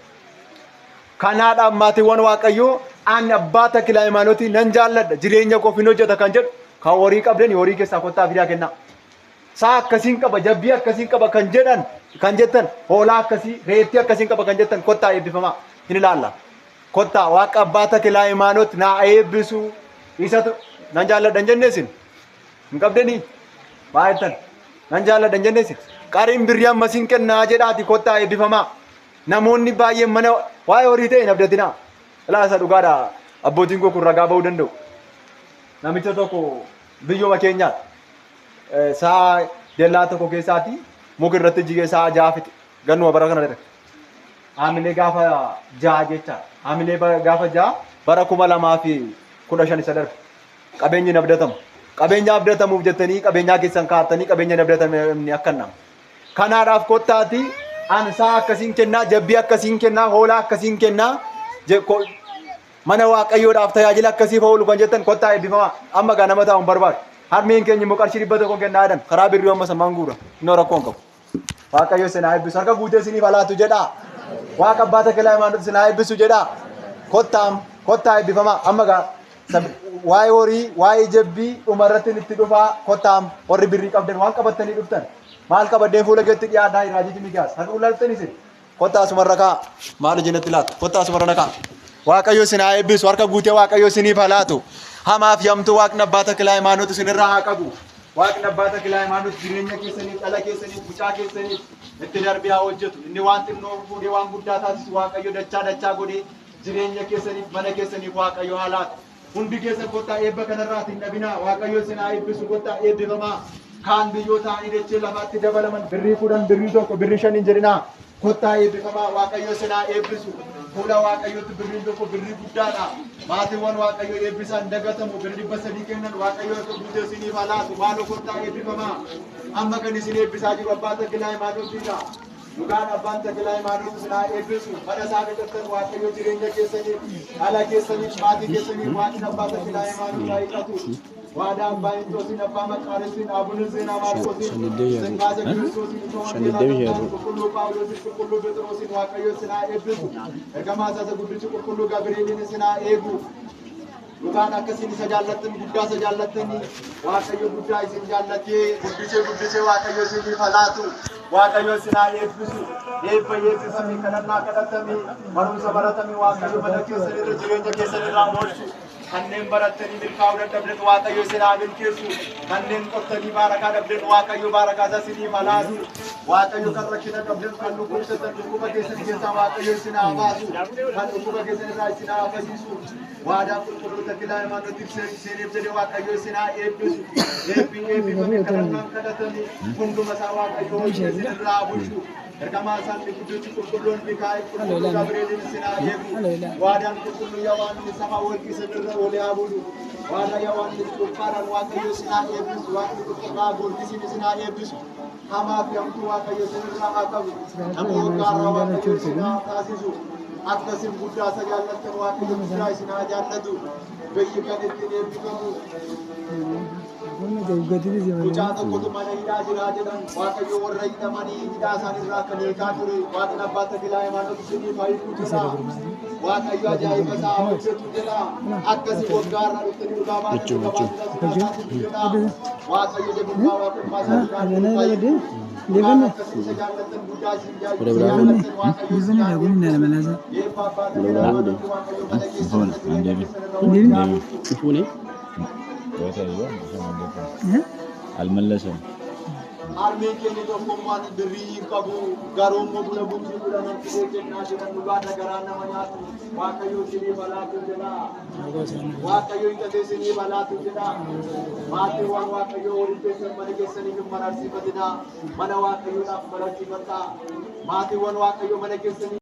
Kanaadhaan maatiiwwan waaqayyoo ani abbaa Taklaa Hayimaanootiin nan jaalladha jireenya koof hin hojjeta kan jedhu kan horii qabdan horii keessaa kottaa fidaa kennaa. Saa akkasiin qaba jabbii akkasiin qaba kan jedhan kan jettan hoolaa akkasii reettii akkasiin qaba kan jettan kottaa eebbifamaa hin ilaalla. Kottaa waaqa abbaa Taklaa Hayimaanoot naa eebbisu isatu nan jaalladha hin jenneesin hin qabdanii baay'attan nan jaalladha hin jenneesin qariin birrii amma siin kennaa jedhaati kottaa eebbifamaa. Namoonni baay'een mana waa'ee horii ta'e hin abdatinaa. Ilaa isa dhugaadha abbootiin koo kun ragaa ba'uu danda'u. Namicha tokko biyyooma keenyaatti sa'a dellaa tokko keessaati muka irratti jigee sa'a ja'a fixe gannuma bara kana darbe. Haamilee gaafa ja'a jecha haamilee gaafa ja'a bara 2015 isa darbe. Qabeenyi hin abdatamu. Qabeenya abdatamuuf jettanii qabeenyaa keessan kaa'attanii qabeenya hin abdatamne akkanaa. Kanaadhaaf kottaati an sa'a akkasiin kennaa jabbii akkasiin kennaa hoolaa akkasiin kennaa mana waaqayyoodhaaf tajaajila akkasiif oolu kan jettan kottaa eebbifamaa amma gaa nama taa'u hin barbaadu. Harmeen keenya immoo qarshii 100 kennaa jedhan karaa birrii amma sammaan guura inni rakkoon qabu. Waaqayyo sinaa eebbisu harka guutee isiniif alaatu jedhaa. Waaqa abbaa Taklaa Hayimaanoot sinaa eebbisu jedhaa. Kottaa eebbifamaa amma gaa waa'ee horii waa'ee jabbii dhumarratti itti dhufaa kottaa warri birrii qabdan waan qabattanii dhuftan maal qabaddeen fuula keetti dhiyaadhaa raajichi Mikiyaas harka ulaaltan isin kottaa asumarra kaa maal jinnatti laata kottaa asumarra kaa. Waaqayyo sinaa eebbisu harka guutee waaqayyo isiniif alaatu. Hamaaf yamtuu waaqni abbaa Taklaa Hayimaanoot isinirraa haa qabu. Waaqni abbaa Taklaa Hayimaanoot jireenya keessaniif dhala keessaniif mucaa keessaniif itti darbee haa hojjetu. Inni waan xinnoo fuudhee waan guddaa taasisu waaqayyo dachaa godhee jireenya keessaniif mana keessaniif waaqayyo haa laatu. Hundi keessan kottaa eebba kanarraa hin dhabinaa waaqayyo sinaa eebbisu kottaa eebbifamaa. kaan biyyootaan dachee lafaatti dabalaman birrii 10 birrii 1 birrii 5 jedhina kottaa eebbifamaa waaqayyo sinaa eebbisu fuula waaqayyootti birrii 1 birrii guddaadha maatiiwwan waaqayyo eebbisan dagatamu birrii 300 kennan waaqayyo akka guutee isiniif halaatu maaloo kottaa eebbifamaa amma kan isin eebbisaa jiru abbaa taklaa imaanootiidha dhugaan abbaan taklaa imaanooti sinaa eebbisu mana isaa dhaqattan waaqayyo jireenya keessaniif ala keessaniif maatii keessaniif waatiin abbaa taklaa imaanootaa hiiqatu ዋዳ ባይንቶሲን አባ መቃረሲን አቡነ ዜና ማርቆሲን ዘንጋዘ ክርስቶሲን ኩሉ ጳውሎስ ኩሉ ጴጥሮስን ዋቀዮ ስና ኤብሱ እርገማሳሰ ጉድጭ ኩሉ ገብርኤልን ስና ኤጉ ዱካን አከሲን ሰጃለትን ጉዳ ሰጃለትን ዋቀዮ ጉዳ ይስን ጃለቴ ጉድጭ ዋቀዮ ሲኒ ፈላቱ ዋቀዮ ስና ኤብሱ ኤበየብሰሚ ከነና ከደተሚ መሩሰ በረተሚ ዋቀዮ በደከሰ ጅሬንጀ ከሰን ራሞርሱ kanneen baratanii milkaa'uu dadhabdan waaqayyo isinaa milkeessu kanneen qottanii baarakaa dhabdan waaqayyo baarakaa isinii malaasu waaqayyo kan rakkina dhabdan kan dhukkubsatan dhukkuba keessan keessaa waaqayyo isinaa baasu kan dhukkuba keessan irraa isinaa fayyisu waadaa qulqulloota kilaa imaanootiif seeniif jedhe waaqayyo isinaa eebbisu eebbifame kadhannaan kadhatanii hunduma isaa waaqayyo hojii isin irraa bulchu ergamaa isaanii guddichi qulqulloon Mikaa'el qulqulluu Gabri'eelin isinaa eegu waadaan qulqulluu Yohaannis sama warqii isinirra olee abudu waada Yohaannis qulqullaan waaqayyo isinaa eebbisu waaqni qulqullaa goortisin isinaa eebbisu hamaa fi hamtuu waaqayyo isinirraa haa qabu nama waggaarraa waaqayyo isinaa taasisu akkasin guddaa isa jaallattan waaqayyo guddaa isinaa jaallatu biyyi kan ittiin eebbifamu Kucaa tokkotu mana hidhaa jiraa jedhan waaqayyo warra hidhamanii hidhaa isaanirraa kan eegaa ture waaqni abbaa taklaa imaanootii isinii fayyisuu jedha waaqayyo ajaa'iba isaa hojjetu jedha akkasii waggaarraa dhuftanii dhugaa baatanii qabaatanii jedha waaqayyo jabummaa waaqummaa isaa akkasii isa jaallattan guddaa isin jaallattan waaqayyo isin jaallattan eebba abbaa taklaa imaanootii waaqayyo mana keessatti الملسم Armee keenya tokkummaan birrii qabu garoommoo buna bultii godhaman fidee kennaa jiran dhugaadha garaa nama nyaatu waaqayyo isinii balaatu jedha waaqayyo hiixatee isinii balaatu jedha maatiiwwan waaqayyo waliin keessan mana keessanii hin mararsiifatina mana waaqayyoodhaaf mararsiifadhaa maatiiwwan waaqayyo mana keessanii